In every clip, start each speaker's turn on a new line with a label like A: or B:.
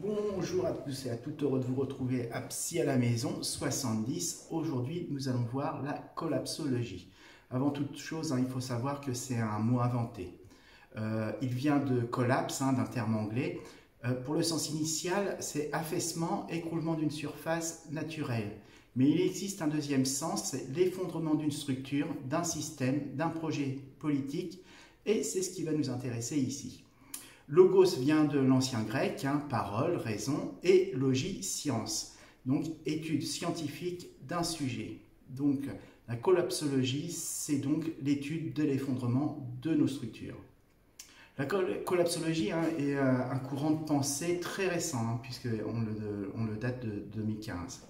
A: Bonjour à tous et à toutes, heureux de vous retrouver à Psy à la maison 70. Aujourd'hui, nous allons voir la collapsologie. Avant toute chose, il faut savoir que c'est un mot inventé. Il vient de collapse, d'un terme anglais. Pour le sens initial, c'est affaissement, écroulement d'une surface naturelle. Mais il existe un deuxième sens, c'est l'effondrement d'une structure, d'un système, d'un projet politique. Et c'est ce qui va nous intéresser ici. Logos vient de l'ancien grec, parole, raison, et logie, science. Donc, étude scientifique d'un sujet. Donc, la collapsologie, c'est donc l'étude de l'effondrement de nos structures. La collapsologie est un courant de pensée très récent, puisqu'on le date de 2015,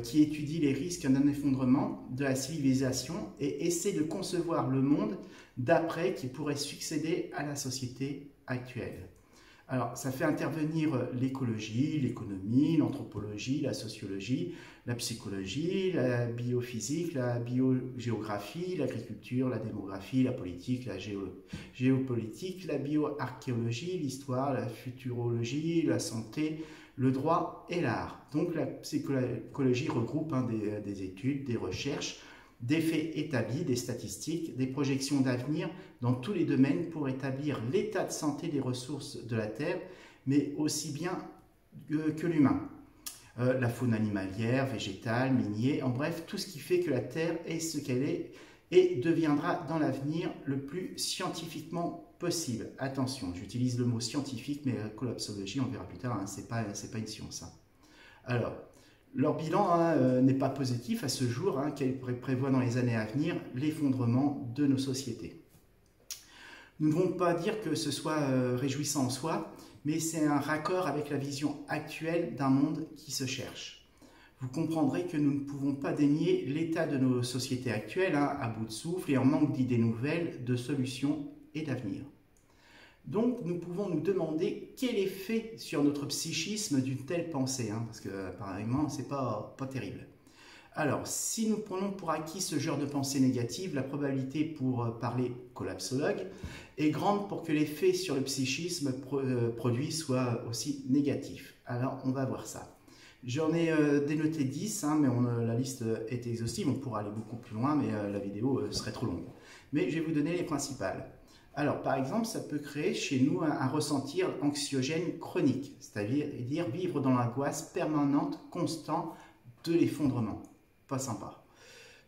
A: qui étudie les risques d'un effondrement de la civilisation et essaie de concevoir le monde d'après qui pourrait succéder à la société actuelle. Alors, ça fait intervenir l'écologie, l'économie, l'anthropologie, la sociologie, la psychologie, la biophysique, la biogéographie, l'agriculture, la démographie, la politique, la géopolitique, la bioarchéologie, l'histoire, la futurologie, la santé, le droit et l'art. Donc la psychologie regroupe des études, des recherches, des faits établis, des statistiques, des projections d'avenir dans tous les domaines pour établir l'état de santé des ressources de la Terre, mais aussi bien que l'humain. La faune animalière, végétale, minière, en bref, tout ce qui fait que la Terre est ce qu'elle est et deviendra dans l'avenir le plus scientifiquement possible. Attention, j'utilise le mot scientifique, mais la collapsologie, on verra plus tard, c'est pas une science. Alors, leur bilan n'est pas positif à ce jour, qu'elle prévoit dans les années à venir l'effondrement de nos sociétés. Nous ne voulons pas dire que ce soit réjouissant en soi, mais c'est un raccord avec la vision actuelle d'un monde qui se cherche. Vous comprendrez que nous ne pouvons pas dénier l'état de nos sociétés actuelles, à bout de souffle et en manque d'idées nouvelles, de solutions et d'avenir. Donc, nous pouvons nous demander quel effet sur notre psychisme d'une telle pensée, parce que, apparemment, c'est pas terrible. Alors, si nous prenons pour acquis ce genre de pensée négative, la probabilité pour parler collapsologue est grande pour que l'effet sur le psychisme produit soit aussi négatif. Alors, on va voir ça. J'en ai dénoté 10, mais la liste est exhaustive, on pourra aller beaucoup plus loin, mais la vidéo serait trop longue. Mais je vais vous donner les principales. Alors, par exemple, ça peut créer chez nous un ressentir anxiogène chronique, c'est-à-dire vivre dans l'angoisse permanente, constante de l'effondrement. Pas sympa.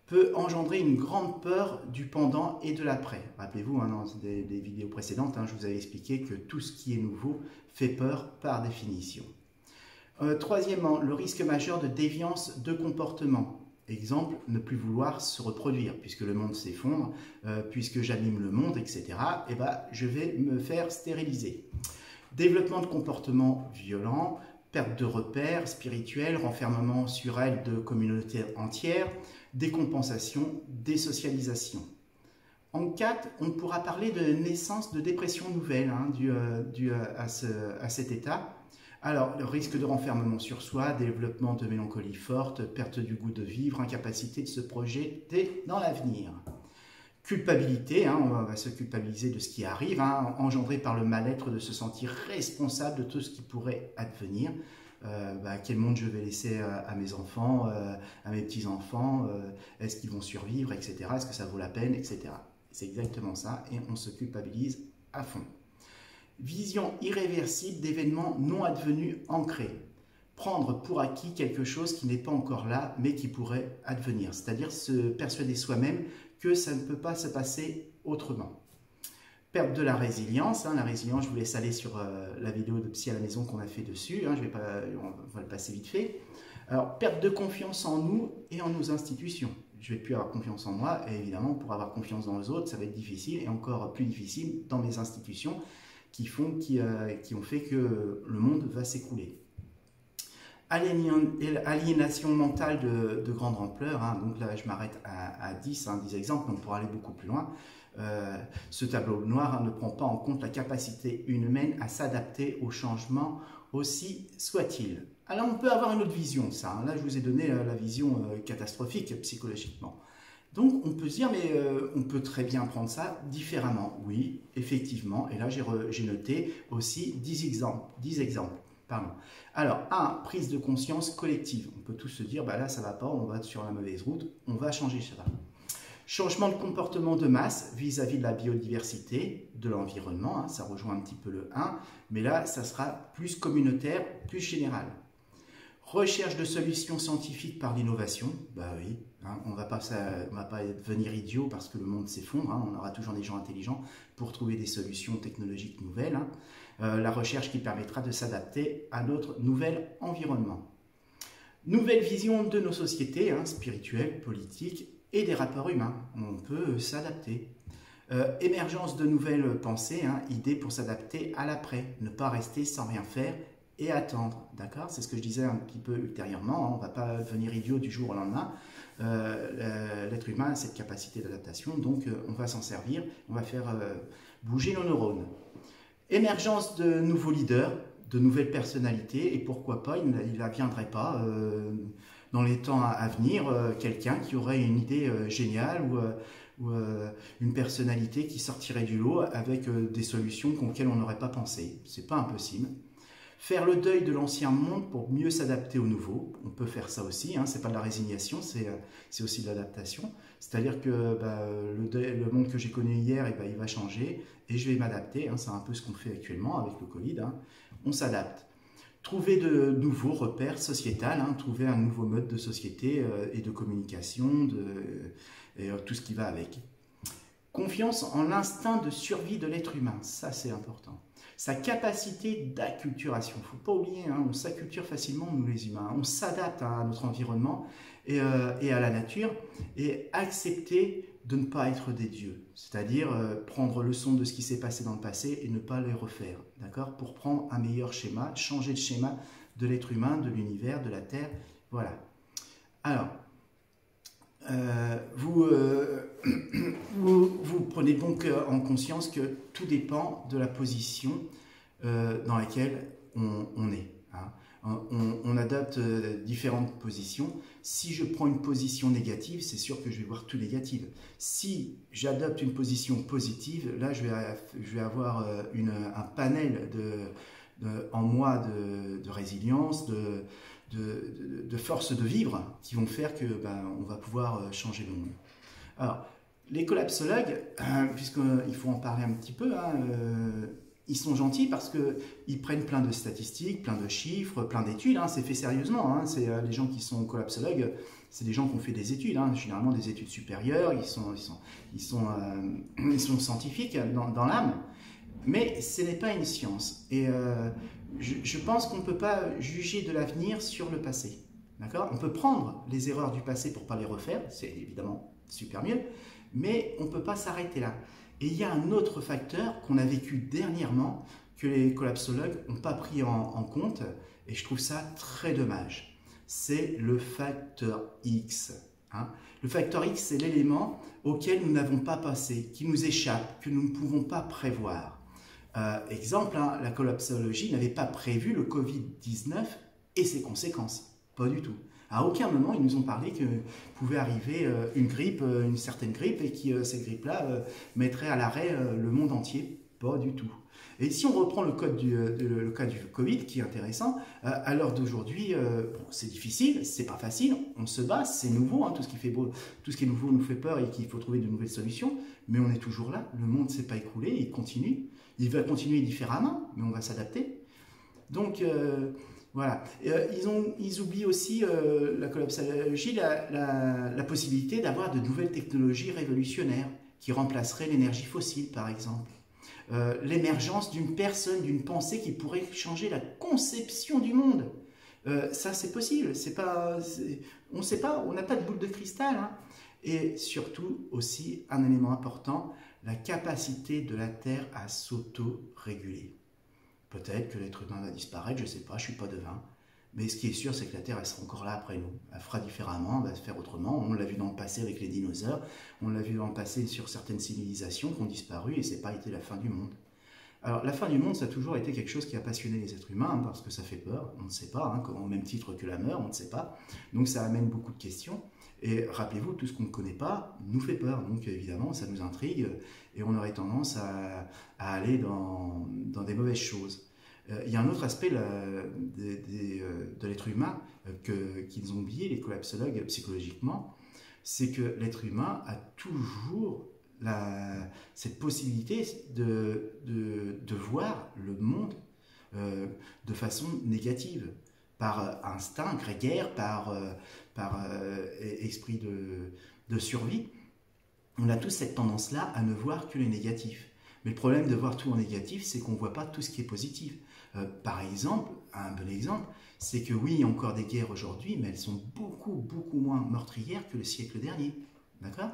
A: Peut engendrer une grande peur du pendant et de l'après. Rappelez-vous, dans des vidéos précédentes, je vous avais expliqué que tout ce qui est nouveau fait peur par définition. Troisièmement, le risque majeur de déviance de comportement. Exemple, ne plus vouloir se reproduire, puisque le monde s'effondre, puisque j'anime le monde, etc. Je vais me faire stériliser. Développement de comportements violents, perte de repères spirituels, renfermement sur elle de communautés entières, décompensation, désocialisation. En 4, on pourra parler de naissance de dépression nouvelle due à cet état. Alors, le risque de renfermement sur soi, développement de mélancolie forte, perte du goût de vivre, incapacité de se projeter dans l'avenir. Culpabilité, on va se culpabiliser de ce qui arrive, engendré par le mal-être de se sentir responsable de tout ce qui pourrait advenir. Quel monde je vais laisser à mes enfants, à mes petits-enfants, est-ce qu'ils vont survivre, etc. Est-ce que ça vaut la peine, etc. C'est exactement ça, et on se culpabilise à fond. Vision irréversible d'événements non advenus ancrés. Prendre pour acquis quelque chose qui n'est pas encore là, mais qui pourrait advenir. C'est-à-dire se persuader soi-même que ça ne peut pas se passer autrement. Perte de la résilience. La résilience, je vous laisse aller sur la vidéo de Psy à la maison qu'on a fait dessus. On va le passer vite fait. Alors, perte de confiance en nous et en nos institutions. Je ne vais plus avoir confiance en moi, et évidemment, pour avoir confiance dans les autres, ça va être difficile, et encore plus difficile dans mes institutions, qui ont fait que le monde va s'écrouler. Aliénation mentale de grande ampleur, donc là je m'arrête à 10 exemples, mais on pourra aller beaucoup plus loin. Ce tableau noir ne prend pas en compte la capacité humaine à s'adapter aux changements, aussi soit-il. Alors on peut avoir une autre vision de ça, là je vous ai donné la vision catastrophique psychologiquement. Donc on peut se dire, mais on peut très bien prendre ça différemment. Oui, effectivement, et là j'ai noté aussi 10 exemples. Pardon. Alors, prise de conscience collective. On peut tous se dire, bah là, ça va pas, on va sur la mauvaise route, on va changer ça. Changement de comportement de masse vis-à-vis de la biodiversité, de l'environnement, hein, ça rejoint un petit peu le 1, mais là, ça sera plus communautaire, plus général. Recherche de solutions scientifiques par l'innovation, bah oui, hein, on va pas devenir idiot parce que le monde s'effondre, hein, on aura toujours des gens intelligents pour trouver des solutions technologiques nouvelles. Hein. La recherche qui permettra de s'adapter à notre nouvel environnement. Nouvelle vision de nos sociétés, hein, spirituelles, politiques et des rapports humains. On peut s'adapter. Émergence de nouvelles pensées, hein, idées pour s'adapter à l'après, ne pas rester sans rien faire et attendre, d'accord? C'est ce que je disais un petit peu ultérieurement, hein, on ne va pas devenir idiot du jour au lendemain. L'être humain a cette capacité d'adaptation, donc on va s'en servir, on va faire bouger nos neurones. Émergence de nouveaux leaders, de nouvelles personnalités, et pourquoi pas, il ne viendrait pas dans les temps à venir, quelqu'un qui aurait une idée géniale ou une personnalité qui sortirait du lot avec des solutions auxquelles on n'aurait pas pensé. C'est pas impossible. Faire le deuil de l'ancien monde pour mieux s'adapter au nouveau, on peut faire ça aussi, hein, c'est pas de la résignation, c'est aussi de l'adaptation. C'est-à-dire que le monde que j'ai connu hier, il va changer et je vais m'adapter, hein, c'est un peu ce qu'on fait actuellement avec le Covid, hein, on s'adapte. Trouver de nouveaux repères sociétals, hein, trouver un nouveau mode de société et de communication, et tout ce qui va avec. Confiance en l'instinct de survie de l'être humain, ça c'est important. Sa capacité d'acculturation, il ne faut pas oublier, hein, on s'acculture facilement nous les humains, on s'adapte à notre environnement et à la nature et accepter de ne pas être des dieux, c'est-à-dire prendre leçon de ce qui s'est passé dans le passé et ne pas les refaire, d'accord, pour prendre un meilleur schéma, changer de schéma de l'être humain, de l'univers, de la Terre, voilà. Alors, vous prenez donc en conscience que tout dépend de la position dans laquelle on est. Hein. On adopte différentes positions. Si je prends une position négative, c'est sûr que je vais voir tout négatif. Si j'adopte une position positive, là je vais avoir un panel en moi de résilience, de force de vivre qui vont faire que on va pouvoir changer le monde. Alors, les collapsologues, puisqu'il faut en parler un petit peu, hein, ils sont gentils parce qu'ils prennent plein de statistiques, plein de chiffres, plein d'études, hein, c'est fait sérieusement, hein, c'est les gens qui sont collapsologues, c'est des gens qui ont fait des études, hein, généralement des études supérieures, ils sont scientifiques dans l'âme, mais ce n'est pas une science. Et je pense qu'on ne peut pas juger de l'avenir sur le passé. D'accord ? On peut prendre les erreurs du passé pour ne pas les refaire, c'est évidemment super mieux, mais on ne peut pas s'arrêter là. Et il y a un autre facteur qu'on a vécu dernièrement, que les collapsologues n'ont pas pris en compte, et je trouve ça très dommage. C'est le facteur X. Hein. Le facteur X, c'est l'élément auquel nous n'avons pas passé, qui nous échappe, que nous ne pouvons pas prévoir. Exemple, hein, la collapsologie n'avait pas prévu le Covid-19 et ses conséquences. Pas du tout. À aucun moment, ils nous ont parlé que pouvait arriver une grippe, une certaine grippe, et que cette grippe-là mettrait à l'arrêt le monde entier. Pas du tout. Et si on reprend le cas du Covid, qui est intéressant, à l'heure d'aujourd'hui, bon, c'est difficile, c'est pas facile, on se bat, c'est nouveau, hein, tout ce qui est nouveau nous fait peur et qu'il faut trouver de nouvelles solutions, mais on est toujours là, le monde ne s'est pas écroulé, il continue, il va continuer différemment, mais on va s'adapter. Donc, voilà. Ils oublient aussi, la collapsologie, la possibilité d'avoir de nouvelles technologies révolutionnaires qui remplaceraient l'énergie fossile, par exemple. L'émergence d'une personne, d'une pensée qui pourrait changer la conception du monde. Ça, c'est possible. On ne sait pas, on n'a pas de boule de cristal. Hein. Et surtout, aussi, un élément important, la capacité de la Terre à s'auto-réguler. Peut-être que l'être humain va disparaître, je ne sais pas, je ne suis pas devin. Mais ce qui est sûr, c'est que la Terre, elle sera encore là après nous. Elle fera différemment, elle va se faire autrement. On l'a vu dans le passé avec les dinosaures, on l'a vu dans le passé sur certaines civilisations qui ont disparu et ce n'est pas été la fin du monde. Alors, la fin du monde, ça a toujours été quelque chose qui a passionné les êtres humains, hein, parce que ça fait peur, on ne sait pas, hein, au même titre que la mort, on ne sait pas. Donc, ça amène beaucoup de questions. Et rappelez-vous, tout ce qu'on ne connaît pas nous fait peur. Donc, évidemment, ça nous intrigue et on aurait tendance à aller dans des mauvaises choses. Il y a un autre aspect de l'être humain qu'ils ont oublié, les collapsologues, psychologiquement, c'est que l'être humain a toujours cette possibilité de voir le monde de façon négative, par instinct grégaire, par esprit de survie. On a tous cette tendance-là à ne voir que le négatif. Mais le problème de voir tout en négatif, c'est qu'on ne voit pas tout ce qui est positif. Par exemple, un bon exemple, c'est que oui, il y a encore des guerres aujourd'hui, mais elles sont beaucoup, beaucoup moins meurtrières que le siècle dernier. D'accord ?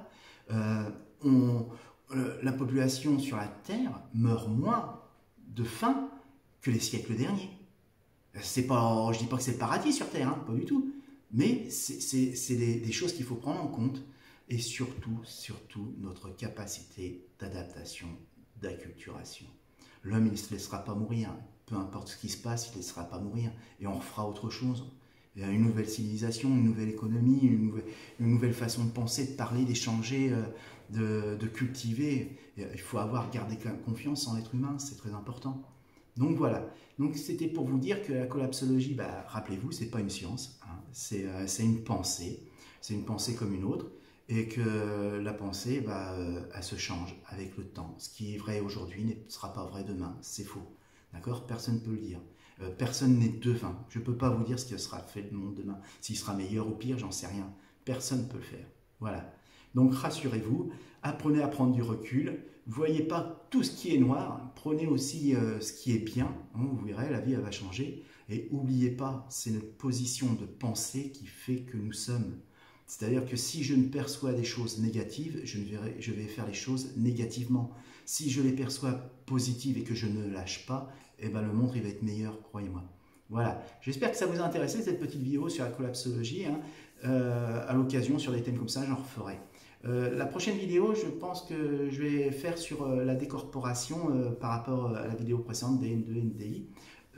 A: La population sur la Terre meurt moins de faim que les siècles derniers. C'est pas, je ne dis pas que c'est le paradis sur Terre, hein, pas du tout. Mais c'est des choses qu'il faut prendre en compte. Et surtout, notre capacité d'adaptation, d'acculturation. L'homme, il ne se laissera pas mourir. Peu importe ce qui se passe, il ne se laissera pas mourir. Et on refera autre chose. Il y a une nouvelle civilisation, une nouvelle économie, une nouvelle façon de penser, de parler, d'échanger, de cultiver. Et il faut garder confiance en l'être humain, c'est très important. Donc voilà. Donc c'était pour vous dire que la collapsologie, rappelez-vous, c'est pas une science, hein. C'est une pensée. C'est une pensée comme une autre. Et que la pensée, elle se change avec le temps. Ce qui est vrai aujourd'hui ne sera pas vrai demain. C'est faux. D'accord ? Personne ne peut le dire. Personne n'est devin. Je ne peux pas vous dire ce qui sera fait de monde demain. S'il sera meilleur ou pire, j'en sais rien. Personne ne peut le faire. Voilà. Donc rassurez-vous, apprenez à prendre du recul. Voyez pas tout ce qui est noir. Prenez aussi ce qui est bien. Vous verrez, la vie, elle va changer. Et n'oubliez pas, c'est notre position de pensée qui fait que nous sommes. C'est-à-dire que si je ne perçois des choses négatives, je vais faire les choses négativement. Si je les perçois positives et que je ne lâche pas, le monde il va être meilleur, croyez-moi. Voilà, j'espère que ça vous a intéressé cette petite vidéo sur la collapsologie. Hein. À l'occasion, sur des thèmes comme ça, j'en referai. La prochaine vidéo, je pense que je vais faire sur la décorporation par rapport à la vidéo précédente DN2 et NDI.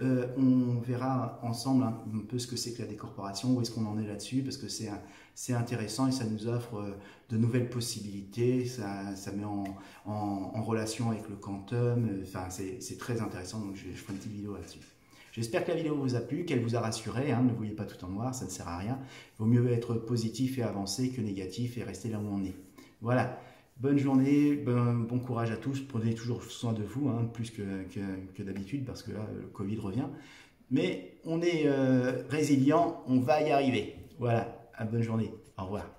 A: On verra ensemble un peu ce que c'est que la décorporation, où est-ce qu'on en est là-dessus, parce que c'est intéressant et ça nous offre de nouvelles possibilités, ça met en relation avec le quantum, enfin c'est très intéressant, donc je ferai une petite vidéo là-dessus. J'espère que la vidéo vous a plu, qu'elle vous a rassuré, hein, ne voyez pas tout en noir, ça ne sert à rien. Il vaut mieux être positif et avancer que négatif et rester là où on est. Voilà. Bonne journée, bon courage à tous, prenez toujours soin de vous, hein, plus que d'habitude, parce que là, le Covid revient. Mais on est résilient, on va y arriver. Voilà, bonne journée, au revoir.